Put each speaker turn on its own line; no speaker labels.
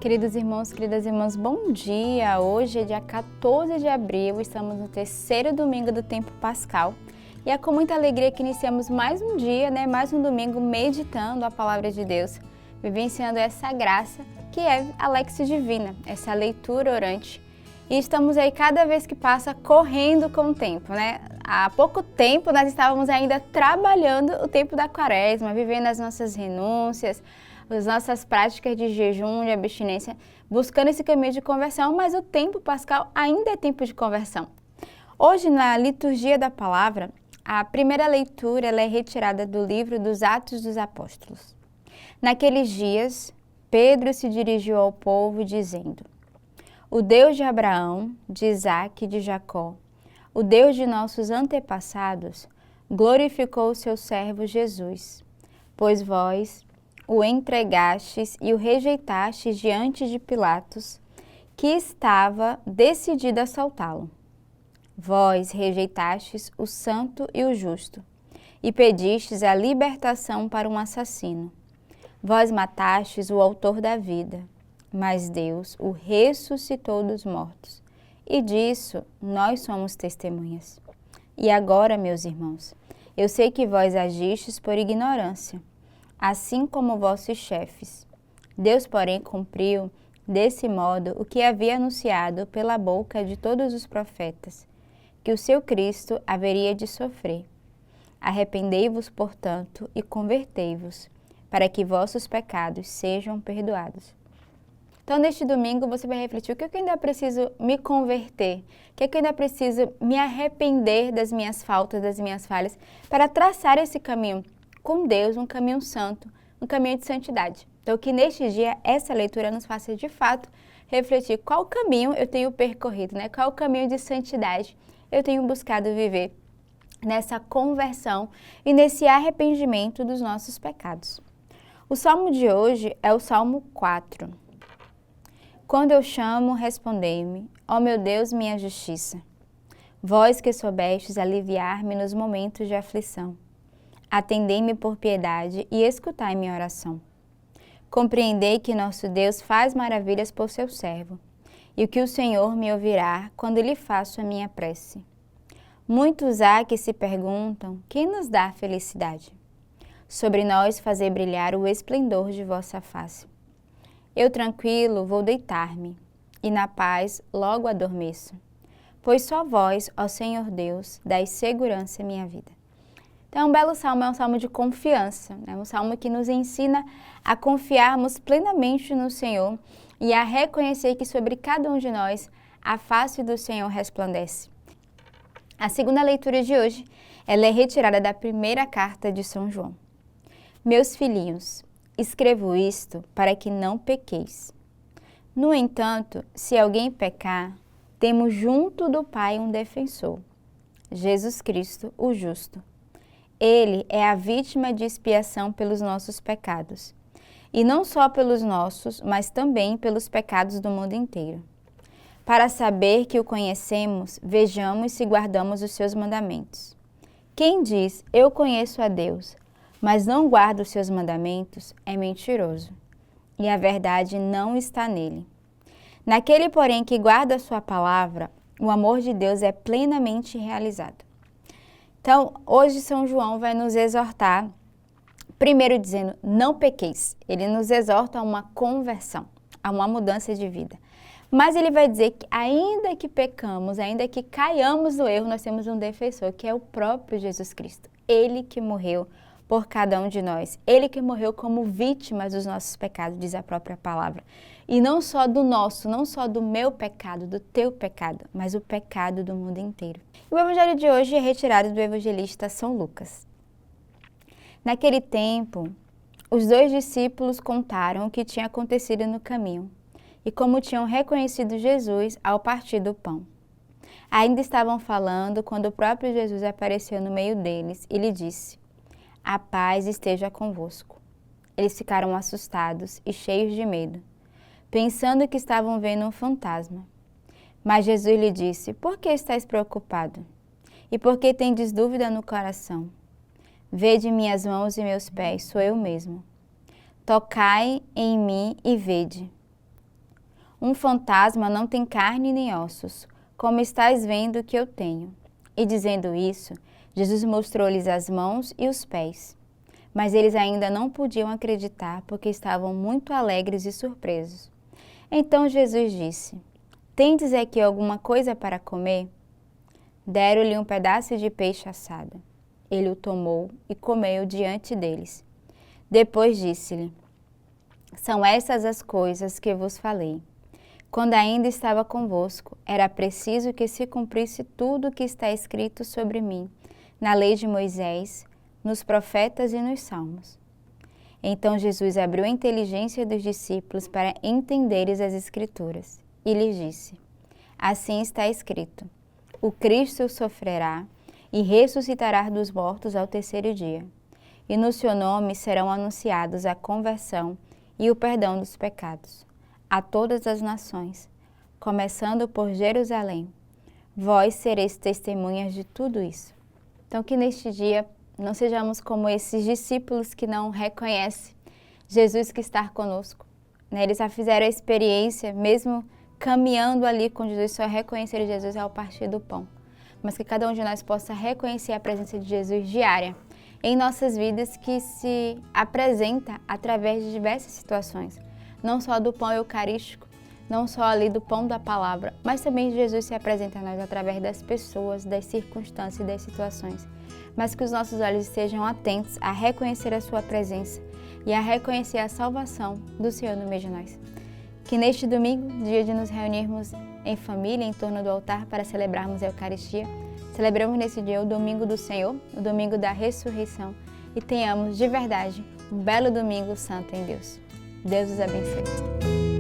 Queridos irmãos, queridas irmãs, bom dia! Hoje é dia 14 de abril, estamos no terceiro domingo do tempo pascal e é com muita alegria que iniciamos mais um dia, mais um domingo meditando a palavra de Deus, vivenciando essa graça que é a Lexio Divina, essa leitura orante. E estamos aí cada vez que passa correndo com o tempo, Há pouco tempo nós estávamos ainda trabalhando o tempo da quaresma, vivendo as nossas renúncias, as nossas práticas de jejum, de abstinência, buscando esse caminho de conversão, mas o tempo pascal ainda é tempo de conversão. Hoje, na liturgia da palavra, a primeira leitura ela é retirada do livro dos Atos dos Apóstolos. Naqueles dias, Pedro se dirigiu ao povo dizendo: O Deus de Abraão, de Isaque e de Jacó, o Deus de nossos antepassados, glorificou o seu servo Jesus, pois vós o entregastes e o rejeitastes diante de Pilatos, que estava decidido a soltá-lo. Vós rejeitastes o santo e o justo, e pedistes a libertação para um assassino. Vós matastes o autor da vida, mas Deus o ressuscitou dos mortos, e disso nós somos testemunhas. E agora, meus irmãos, eu sei que vós agistes por ignorância, assim como vossos chefes. Deus, porém, cumpriu desse modo o que havia anunciado pela boca de todos os profetas, que o seu Cristo haveria de sofrer. Arrependei-vos, portanto, e convertei-vos, para que vossos pecados sejam perdoados. Então, neste domingo, você vai refletir o que eu ainda preciso me converter, o que eu ainda preciso me arrepender das minhas faltas, das minhas falhas, para traçar esse caminho com Deus, um caminho santo, um caminho de santidade. Então, que neste dia, essa leitura nos faça, de fato, refletir qual caminho eu tenho percorrido, qual caminho de santidade eu tenho buscado viver nessa conversão e nesse arrependimento dos nossos pecados. O salmo de hoje é o Salmo 4. Quando eu chamo, respondei-me, ó meu Deus, minha justiça. Vós que soubestes aliviar-me nos momentos de aflição. Atendei-me por piedade e escutai minha oração. Compreendei que nosso Deus faz maravilhas por seu servo, e que o Senhor me ouvirá quando lhe faço a minha prece. Muitos há que se perguntam, quem nos dá a felicidade? Sobre nós fazei brilhar o esplendor de vossa face. Eu tranquilo vou deitar-me, e na paz logo adormeço, pois só vós, ó Senhor Deus, dais segurança à minha vida. Então, é um belo salmo, é um salmo de confiança, um salmo que nos ensina a confiarmos plenamente no Senhor e a reconhecer que sobre cada um de nós a face do Senhor resplandece. A segunda leitura de hoje, ela é retirada da primeira carta de São João. Meus filhinhos, escrevo isto para que não pequeis. No entanto, se alguém pecar, temos junto do Pai um defensor, Jesus Cristo, o justo. Ele é a vítima de expiação pelos nossos pecados, e não só pelos nossos, mas também pelos pecados do mundo inteiro. Para saber que o conhecemos, vejamos se guardamos os seus mandamentos. Quem diz, eu conheço a Deus, mas não guarda os seus mandamentos, é mentiroso, e a verdade não está nele. Naquele, porém, que guarda a sua palavra, o amor de Deus é plenamente realizado. Então, hoje São João vai nos exortar, primeiro dizendo, não pequeis. Ele nos exorta a uma conversão, a uma mudança de vida. Mas ele vai dizer que ainda que pecamos, ainda que caiamos no erro, nós temos um defensor, que é o próprio Jesus Cristo. Ele que morreu por cada um de nós. Ele que morreu como vítima dos nossos pecados, diz a própria palavra. E não só do nosso, não só do meu pecado, do teu pecado, mas o pecado do mundo inteiro. E o evangelho de hoje é retirado do evangelista São Lucas. Naquele tempo, os 2 discípulos contaram o que tinha acontecido no caminho e como tinham reconhecido Jesus ao partir do pão. Ainda estavam falando quando o próprio Jesus apareceu no meio deles e lhe disse: A paz esteja convosco. Eles ficaram assustados e cheios de medo, pensando que estavam vendo um fantasma. Mas Jesus lhe disse: Por que estáis preocupado? E por que tendes dúvida no coração? Vede minhas mãos e meus pés, sou eu mesmo. Tocai em mim e vede. Um fantasma não tem carne nem ossos, como estás vendo que eu tenho. E dizendo isso, Jesus mostrou-lhes as mãos e os pés. Mas eles ainda não podiam acreditar porque estavam muito alegres e surpresos. Então Jesus disse: Tendes aqui alguma coisa para comer? Deram-lhe um pedaço de peixe assado. Ele o tomou e comeu diante deles. Depois disse-lhe: São essas as coisas que vos falei. Quando ainda estava convosco, era preciso que se cumprisse tudo o que está escrito sobre mim, na lei de Moisés, nos profetas e nos salmos. Então Jesus abriu a inteligência dos discípulos para entenderes as Escrituras e lhes disse: Assim está escrito: O Cristo sofrerá e ressuscitará dos mortos ao terceiro dia, e no seu nome serão anunciados a conversão e o perdão dos pecados a todas as nações, começando por Jerusalém. Vós sereis testemunhas de tudo isso. Então, que neste dia não sejamos como esses discípulos que não reconhecem Jesus que está conosco. Eles já fizeram a experiência, mesmo caminhando ali com Jesus, só reconhecer Jesus ao partir do pão. Mas que cada um de nós possa reconhecer a presença de Jesus diária em nossas vidas, que se apresenta através de diversas situações. Não só do pão eucarístico, não só ali do pão da palavra, mas também Jesus se apresenta a nós através das pessoas, das circunstâncias e das situações. Mas que os nossos olhos estejam atentos a reconhecer a sua presença e a reconhecer a salvação do Senhor no meio de nós. Que neste domingo, dia de nos reunirmos em família, em torno do altar para celebrarmos a Eucaristia, celebramos nesse dia o domingo do Senhor, o domingo da ressurreição, e tenhamos de verdade um belo domingo santo em Deus. Deus os abençoe.